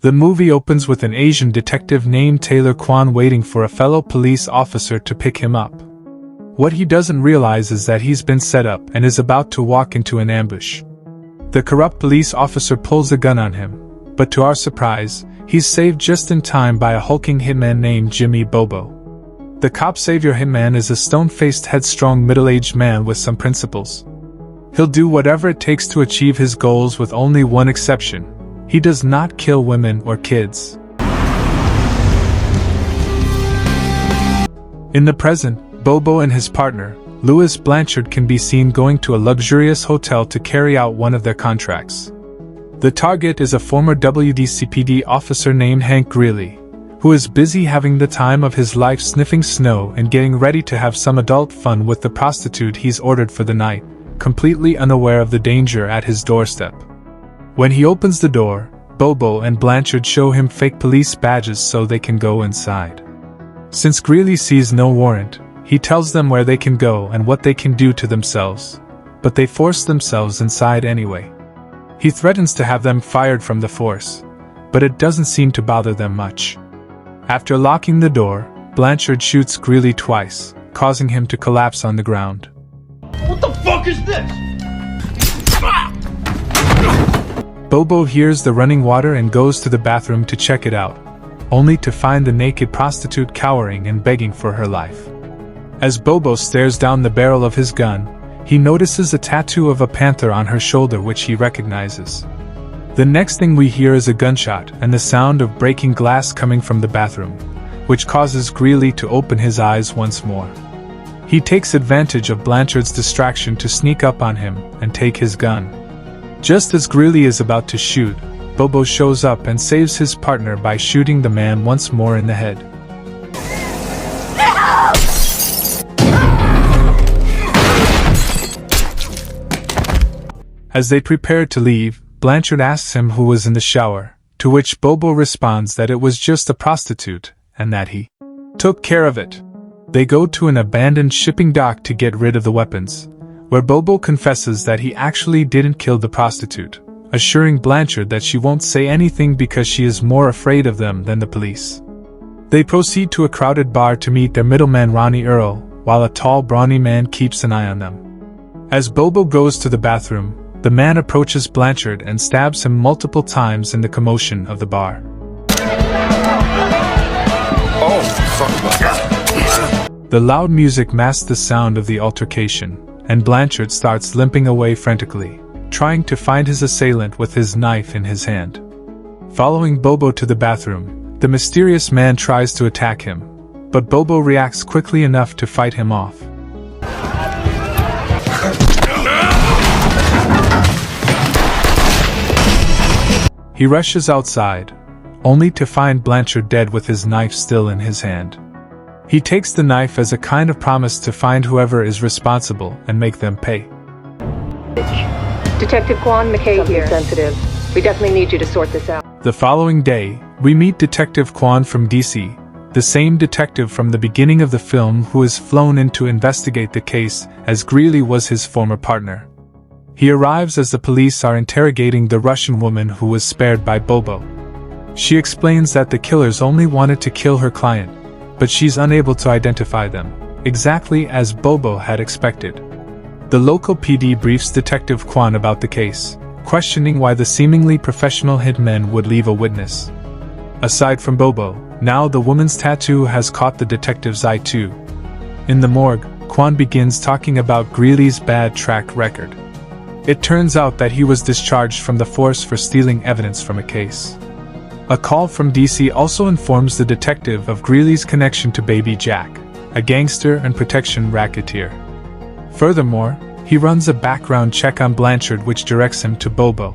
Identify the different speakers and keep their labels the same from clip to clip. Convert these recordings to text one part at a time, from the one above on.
Speaker 1: The movie opens with an Asian detective named Taylor Kwan waiting for a fellow police officer to pick him up. What he doesn't realize is that he's been set up and is about to walk into an ambush. The corrupt police officer pulls a gun on him, but to our surprise, he's saved just in time by a hulking hitman named Jimmy Bobo. The cop savior hitman is a stone-faced, headstrong, middle-aged man with some principles. He'll do whatever it takes to achieve his goals with only one exception: he does not kill women or kids. In the present, Bobo and his partner, Louis Blanchard, can be seen going to a luxurious hotel to carry out one of their contracts. The target is a former WDCPD officer named Hank Greeley, who is busy having the time of his life sniffing snow and getting ready to have some adult fun with the prostitute he's ordered for the night, completely unaware of the danger at his doorstep. When he opens the door, Bobo and Blanchard show him fake police badges so they can go inside. Since Greeley sees no warrant, he tells them where they can go and what they can do to themselves, but they force themselves inside anyway. He threatens to have them fired from the force, but it doesn't seem to bother them much. After locking the door, Blanchard shoots Greeley twice, causing him to collapse on the ground.
Speaker 2: What the fuck is this?
Speaker 1: Bobo hears the running water and goes to the bathroom to check it out, only to find the naked prostitute cowering and begging for her life. As Bobo stares down the barrel of his gun, he notices a tattoo of a panther on her shoulder which he recognizes. The next thing we hear is a gunshot and the sound of breaking glass coming from the bathroom, which causes Greeley to open his eyes once more. He takes advantage of Blanchard's distraction to sneak up on him and take his gun. Just as Greeley is about to shoot, Bobo shows up and saves his partner by shooting the man once more in the head. As they prepare to leave, Blanchard asks him who was in the shower, to which Bobo responds that it was just a prostitute, and that he took care of it. They go to an abandoned shipping dock to get rid of the weapons, where Bobo confesses that he actually didn't kill the prostitute, assuring Blanchard that she won't say anything because she is more afraid of them than the police. They proceed to a crowded bar to meet their middleman Ronnie Earl, while a tall, brawny man keeps an eye on them. As Bobo goes to the bathroom, the man approaches Blanchard and stabs him multiple times in the commotion of the bar.
Speaker 2: Oh, fuck.
Speaker 1: The loud music masks the sound of the altercation, and Blanchard starts limping away frantically, trying to find his assailant with his knife in his hand. Following Bobo to the bathroom, the mysterious man tries to attack him, but Bobo reacts quickly enough to fight him off. He rushes outside, only to find Blanchard dead with his knife still in his hand. He takes the knife as a kind of promise to find whoever is responsible and make them pay.
Speaker 3: Detective Kwan, McKay here. Sensitive. We definitely need you to sort this out.
Speaker 1: The following day, we meet Detective Kwan from DC, the same detective from the beginning of the film who is flown in to investigate the case, as Greeley was his former partner. He arrives as the police are interrogating the Russian woman who was spared by Bobo. She explains that the killers only wanted to kill her client, but she's unable to identify them, exactly as Bobo had expected. The local PD briefs Detective Kwan about the case, questioning why the seemingly professional hitmen would leave a witness. Aside from Bobo, now the woman's tattoo has caught the detective's eye too. In the morgue, Kwan begins talking about Greeley's bad track record. It turns out that he was discharged from the force for stealing evidence from a case. A call from DC also informs the detective of Greeley's connection to Baby Jack, a gangster and protection racketeer. Furthermore, he runs a background check on Blanchard which directs him to Bobo.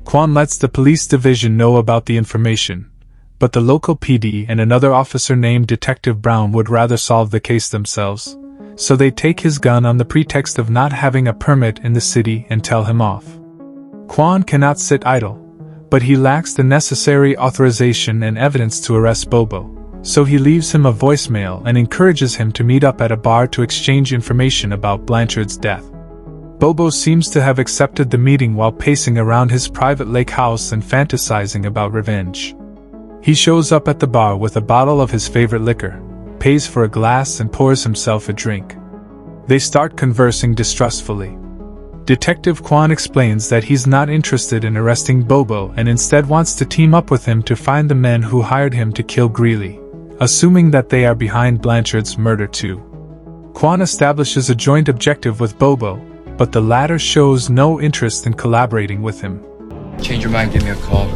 Speaker 1: Kwan lets the police division know about the information, but the local PD and another officer named Detective Brown would rather solve the case themselves, so they take his gun on the pretext of not having a permit in the city and tell him off. Kwan cannot sit idle, but he lacks the necessary authorization and evidence to arrest Bobo, so he leaves him a voicemail and encourages him to meet up at a bar to exchange information about Blanchard's death. Bobo seems to have accepted the meeting while pacing around his private lake house and fantasizing about revenge. He shows up at the bar with a bottle of his favorite liquor, pays for a glass and pours himself a drink. They start conversing distrustfully. Detective Kwan explains that he's not interested in arresting Bobo and instead wants to team up with him to find the men who hired him to kill Greeley, assuming that they are behind Blanchard's murder too. Kwan establishes a joint objective with Bobo, but the latter shows no interest in collaborating with him.
Speaker 2: Change your mind, give me a call.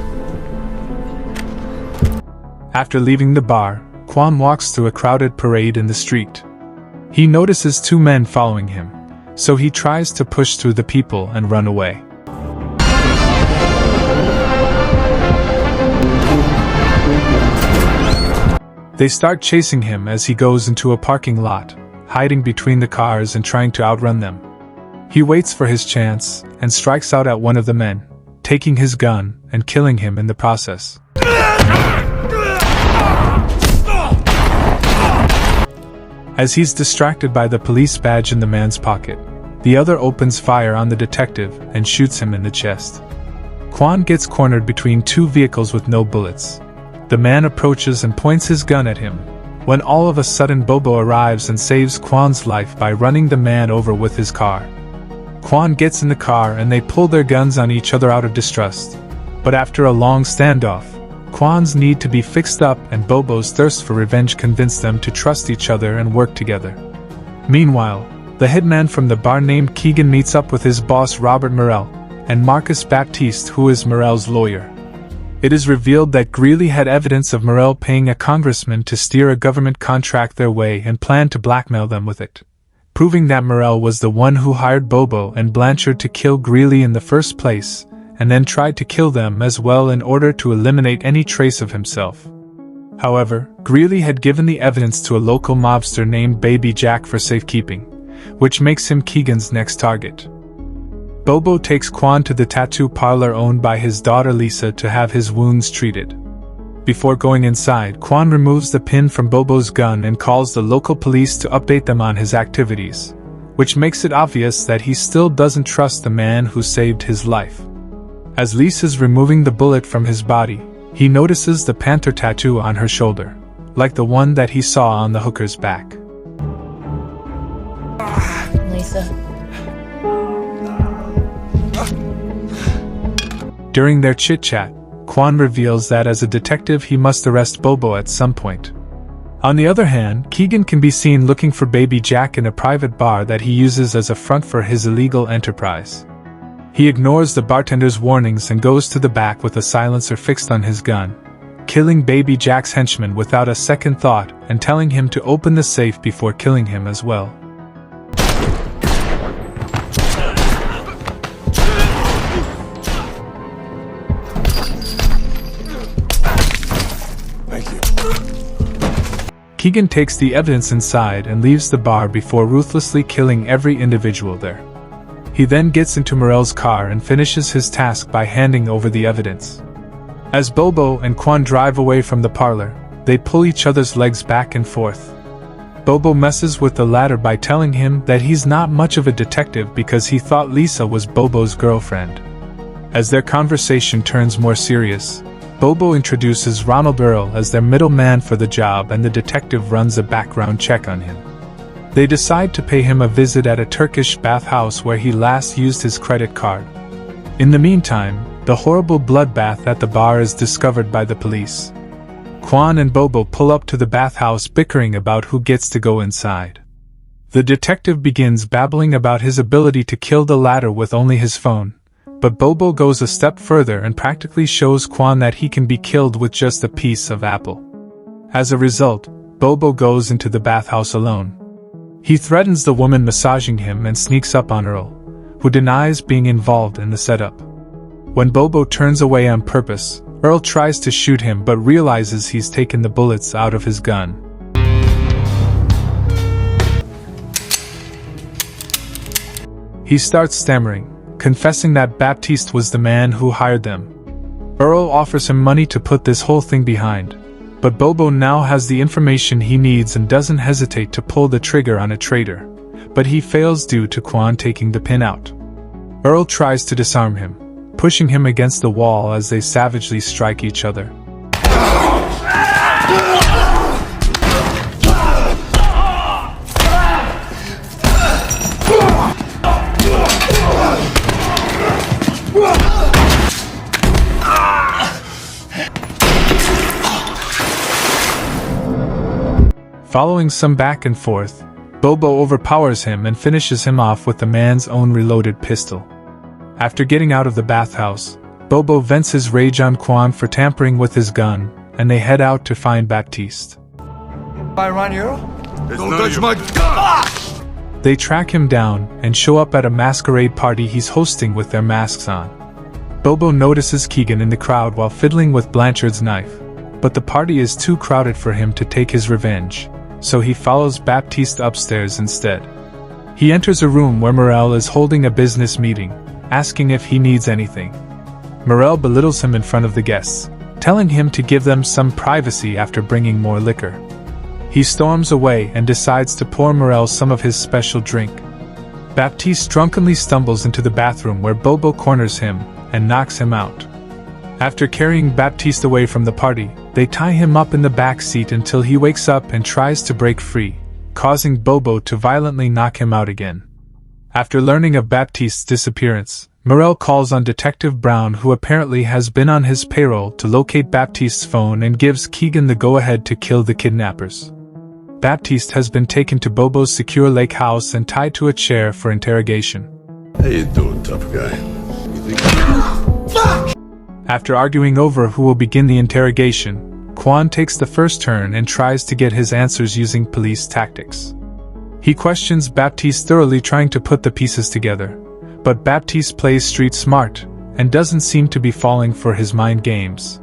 Speaker 1: After leaving the bar, Kwan walks through a crowded parade in the street. He notices two men following him, so he tries to push through the people and run away. They start chasing him as he goes into a parking lot, hiding between the cars and trying to outrun them. He waits for his chance and strikes out at one of the men, taking his gun and killing him in the process. As he's distracted by the police badge in the man's pocket, the other opens fire on the detective and shoots him in the chest. Kwan gets cornered between two vehicles with no bullets. The man approaches and points his gun at him, when all of a sudden Bobo arrives and saves Kwan's life by running the man over with his car. Kwan gets in the car and they pull their guns on each other out of distrust. But after a long standoff, Kwan's need to be fixed up and Bobo's thirst for revenge convince them to trust each other and work together. Meanwhile, the hitman from the bar named Keegan meets up with his boss Robert Morel and Marcus Baptiste, who is Morel's lawyer. It is revealed that Greeley had evidence of Morel paying a congressman to steer a government contract their way and planned to blackmail them with it, proving that Morel was the one who hired Bobo and Blanchard to kill Greeley in the first place, and then tried to kill them as well in order to eliminate any trace of himself. However, Greeley had given the evidence to a local mobster named Baby Jack for safekeeping, which makes him Keegan's next target. Bobo takes Kwan to the tattoo parlor owned by his daughter Lisa to have his wounds treated. Before going inside, Kwan removes the pin from Bobo's gun and calls the local police to update them on his activities, which makes it obvious that he still doesn't trust the man who saved his life. As Lisa's removing the bullet from his body, he notices the panther tattoo on her shoulder, like the one that he saw on the hooker's back.
Speaker 4: Lisa.
Speaker 1: During their chit-chat, Kwan reveals that as a detective he must arrest Bobo at some point. On the other hand, Keegan can be seen looking for Baby Jack in a private bar that he uses as a front for his illegal enterprise. He ignores the bartender's warnings and goes to the back with a silencer fixed on his gun, killing Baby Jack's henchman without a second thought and telling him to open the safe before killing him as well. Keegan takes the evidence inside and leaves the bar before ruthlessly killing every individual there. He then gets into Morel's car and finishes his task by handing over the evidence. As Bobo and Kwan drive away from the parlor, they pull each other's legs back and forth. Bobo messes with the latter by telling him that he's not much of a detective because he thought Lisa was Bobo's girlfriend. As their conversation turns more serious, Bobo introduces Ronald Earl as their middleman for the job and the detective runs a background check on him. They decide to pay him a visit at a Turkish bathhouse where he last used his credit card. In the meantime, the horrible bloodbath at the bar is discovered by the police. Kwan and Bobo pull up to the bathhouse bickering about who gets to go inside. The detective begins babbling about his ability to kill the latter with only his phone. But Bobo goes a step further and practically shows Kwan that he can be killed with just a piece of apple. As a result, Bobo goes into the bathhouse alone. He threatens the woman massaging him and sneaks up on Earl, who denies being involved in the setup. When Bobo turns away on purpose, Earl tries to shoot him but realizes he's taken the bullets out of his gun. He starts stammering, confessing that Baptiste was the man who hired them. Earl offers him money to put this whole thing behind, but Bobo now has the information he needs and doesn't hesitate to pull the trigger on a traitor, but he fails due to Quan taking the pin out. Earl tries to disarm him, pushing him against the wall as they savagely strike each other. Following some back and forth, Bobo overpowers him and finishes him off with the man's own reloaded pistol. After getting out of the bathhouse, Bobo vents his rage on Quan for tampering with his gun, and they head out to find Baptiste.
Speaker 4: Don't touch my gun!
Speaker 1: They track him down and show up at a masquerade party he's hosting with their masks on. Bobo notices Keegan in the crowd while fiddling with Blanchard's knife, but the party is too crowded for him to take his revenge, so he follows Baptiste upstairs instead. He enters a room where Morel is holding a business meeting, asking if he needs anything. Morel belittles him in front of the guests, telling him to give them some privacy after bringing more liquor. He storms away and decides to pour Morel some of his special drink. Baptiste drunkenly stumbles into the bathroom where Bobo corners him and knocks him out. After carrying Baptiste away from the party, they tie him up in the back seat until he wakes up and tries to break free, causing Bobo to violently knock him out again. After learning of Baptiste's disappearance, Morel calls on Detective Brown, who apparently has been on his payroll, to locate Baptiste's phone and gives Keegan the go-ahead to kill the kidnappers. Baptiste has been taken to Bobo's secure lake house and tied to a chair for interrogation.
Speaker 4: How you doing, tough guy?
Speaker 1: After arguing over who will begin the interrogation, Quan takes the first turn and tries to get his answers using police tactics. He questions Baptiste thoroughly, trying to put the pieces together, but Baptiste plays street smart and doesn't seem to be falling for his mind games.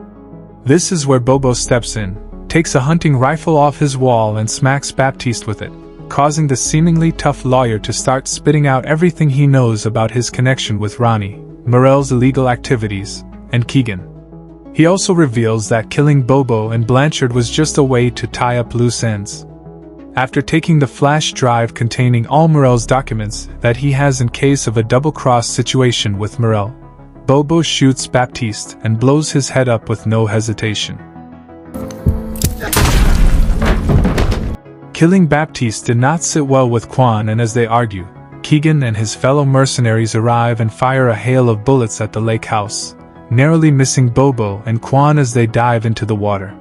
Speaker 1: This is where Bobo steps in, takes a hunting rifle off his wall and smacks Baptiste with it, causing the seemingly tough lawyer to start spitting out everything he knows about his connection with Ronnie, Morel's illegal activities, and Keegan. He also reveals that killing Bobo and Blanchard was just a way to tie up loose ends. After taking the flash drive containing all Morel's documents that he has in case of a double-cross situation with Morel, Bobo shoots Baptiste and blows his head up with no hesitation. Killing Baptiste did not sit well with Quan, and as they argue, Keegan and his fellow mercenaries arrive and fire a hail of bullets at the lake house, narrowly missing Bobo and Quan as they dive into the water.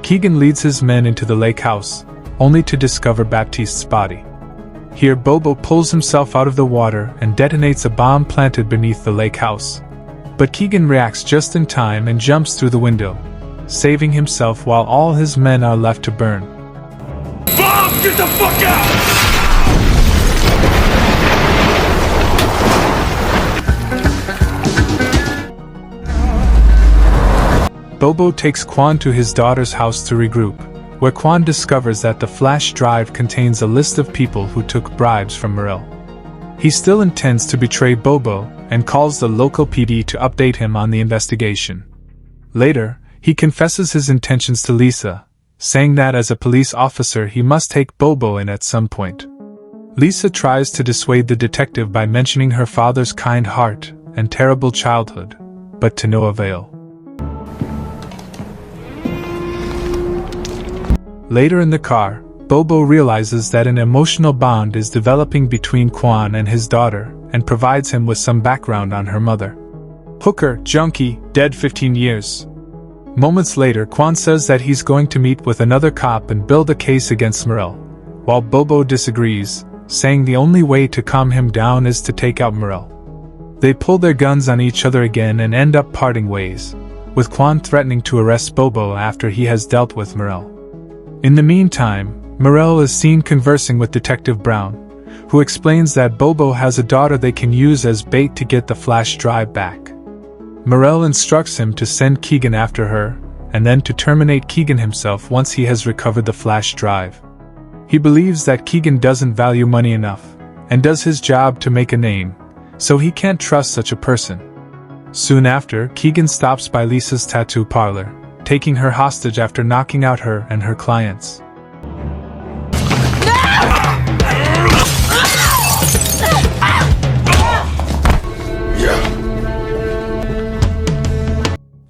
Speaker 1: Keegan leads his men into the lake house, only to discover Baptiste's body. Here Bobo pulls himself out of the water and detonates a bomb planted beneath the lake house. But Keegan reacts just in time and jumps through the window, saving himself while all his men are left to burn.
Speaker 4: Bob, get the fuck out!
Speaker 1: Bobo takes Quan to his daughter's house to regroup, where Quan discovers that the flash drive contains a list of people who took bribes from Morel. He still intends to betray Bobo and calls the local PD to update him on the investigation. Later, he confesses his intentions to Lisa, saying that as a police officer he must take Bobo in at some point. Lisa tries to dissuade the detective by mentioning her father's kind heart and terrible childhood, but to no avail. Later in the car, Bobo realizes that an emotional bond is developing between Quan and his daughter and provides him with some background on her mother. Hooker, junkie, dead 15 years. Moments later, Quan says that he's going to meet with another cop and build a case against Morel, while Bobo disagrees, saying the only way to calm him down is to take out Morel. They pull their guns on each other again and end up parting ways, with Quan threatening to arrest Bobo after he has dealt with Morel. In the meantime, Morel is seen conversing with Detective Brown, who explains that Bobo has a daughter they can use as bait to get the flash drive back. Morel instructs him to send Keegan after her, and then to terminate Keegan himself once he has recovered the flash drive. He believes that Keegan doesn't value money enough, and does his job to make a name, so he can't trust such a person. Soon after, Keegan stops by Lisa's tattoo parlor, taking her hostage after knocking out her and her clients.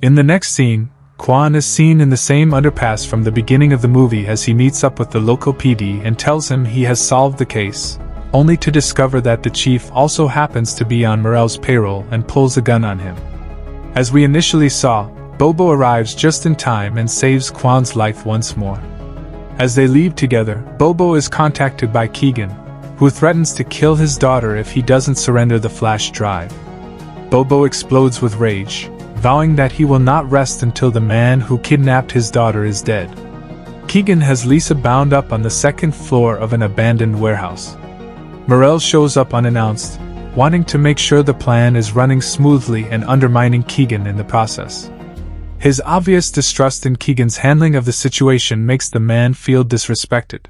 Speaker 1: In the next scene, Quan is seen in the same underpass from the beginning of the movie as he meets up with the local PD and tells him he has solved the case, only to discover that the chief also happens to be on Morel's payroll and pulls a gun on him. As we initially saw, Bobo arrives just in time and saves Quan's life once more. As they leave together, Bobo is contacted by Keegan, who threatens to kill his daughter if he doesn't surrender the flash drive. Bobo explodes with rage, vowing that he will not rest until the man who kidnapped his daughter is dead. Keegan has Lisa bound up on the second floor of an abandoned warehouse. Morel shows up unannounced, wanting to make sure the plan is running smoothly and undermining Keegan in the process. His obvious distrust in Keegan's handling of the situation makes the man feel disrespected.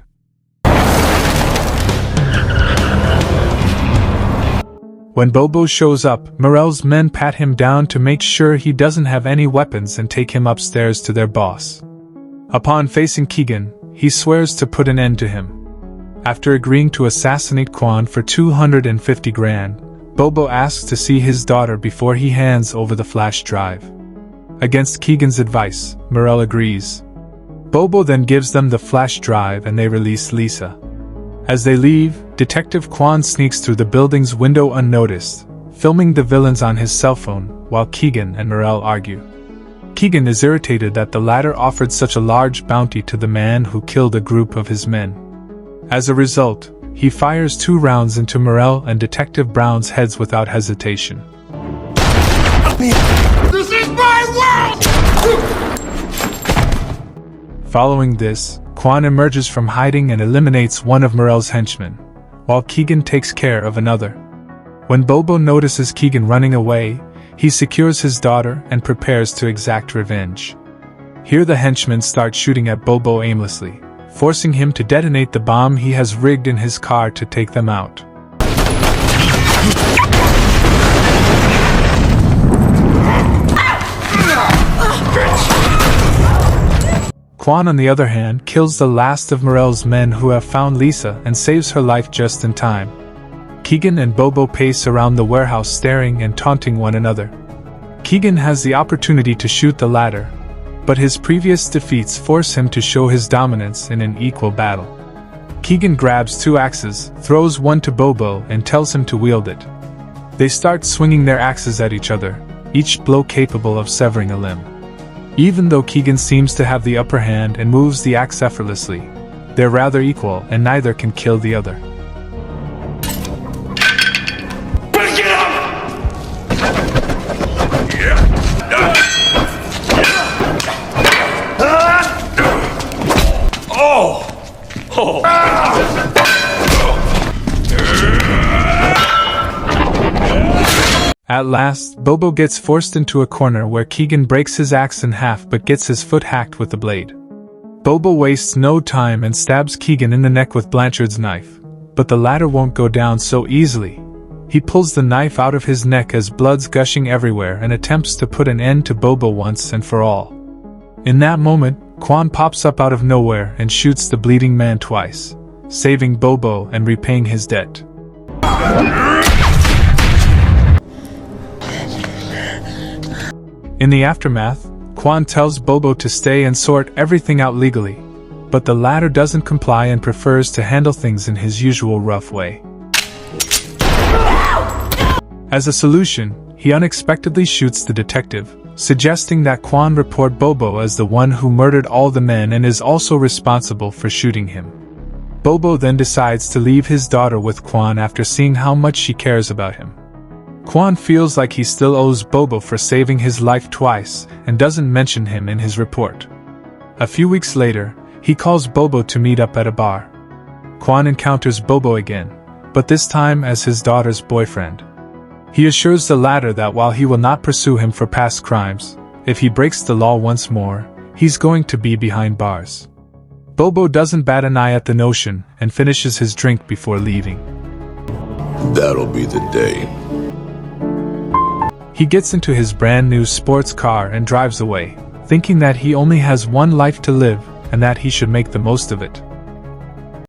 Speaker 1: When Bobo shows up, Morel's men pat him down to make sure he doesn't have any weapons and take him upstairs to their boss. Upon facing Keegan, he swears to put an end to him. After agreeing to assassinate Quan for 250 grand, Bobo asks to see his daughter before he hands over the flash drive. Against Keegan's advice, Morel agrees. Bobo then gives them the flash drive and they release Lisa. As they leave, Detective Quan sneaks through the building's window unnoticed, filming the villains on his cell phone, while Keegan and Morel argue. Keegan is irritated that the latter offered such a large bounty to the man who killed a group of his men. As a result, he fires 2 rounds into Morel and Detective Brown's heads without hesitation.
Speaker 4: This is my world!
Speaker 1: Following this, Quan emerges from hiding and eliminates one of Morel's henchmen, while Keegan takes care of another. When Bobo notices Keegan running away, he secures his daughter and prepares to exact revenge. Here the henchmen start shooting at Bobo aimlessly, forcing him to detonate the bomb he has rigged in his car to take them out. Quan, on the other hand, kills the last of Morel's men who have found Lisa and saves her life just in time. Keegan and Bobo pace around the warehouse staring and taunting one another. Keegan has the opportunity to shoot the latter, but his previous defeats force him to show his dominance in an equal battle. Keegan grabs 2 axes, throws one to Bobo and tells him to wield it. They start swinging their axes at each other, each blow capable of severing a limb. Even though Keegan seems to have the upper hand and moves the axe effortlessly, they're rather equal and neither can kill the other.
Speaker 4: Break it up!
Speaker 1: At last, Bobo gets forced into a corner where Keegan breaks his axe in half but gets his foot hacked with the blade. Bobo wastes no time and stabs Keegan in the neck with Blanchard's knife, but the latter won't go down so easily. He pulls the knife out of his neck as blood's gushing everywhere and attempts to put an end to Bobo once and for all. In that moment, Quan pops up out of nowhere and shoots the bleeding man twice, saving Bobo and repaying his debt. In the aftermath, Quan tells Bobo to stay and sort everything out legally, but the latter doesn't comply and prefers to handle things in his usual rough way. As a solution, he unexpectedly shoots the detective, suggesting that Quan report Bobo as the one who murdered all the men and is also responsible for shooting him. Bobo then decides to leave his daughter with Quan after seeing how much she cares about him. Quan feels like he still owes Bobo for saving his life twice and doesn't mention him in his report. A few weeks later, he calls Bobo to meet up at a bar. Quan encounters Bobo again, but this time as his daughter's boyfriend. He assures the latter that while he will not pursue him for past crimes, if he breaks the law once more, he's going to be behind bars. Bobo doesn't bat an eye at the notion and finishes his drink before leaving.
Speaker 4: That'll be the day.
Speaker 1: He gets into his brand new sports car and drives away, thinking that he only has one life to live and that he should make the most of it.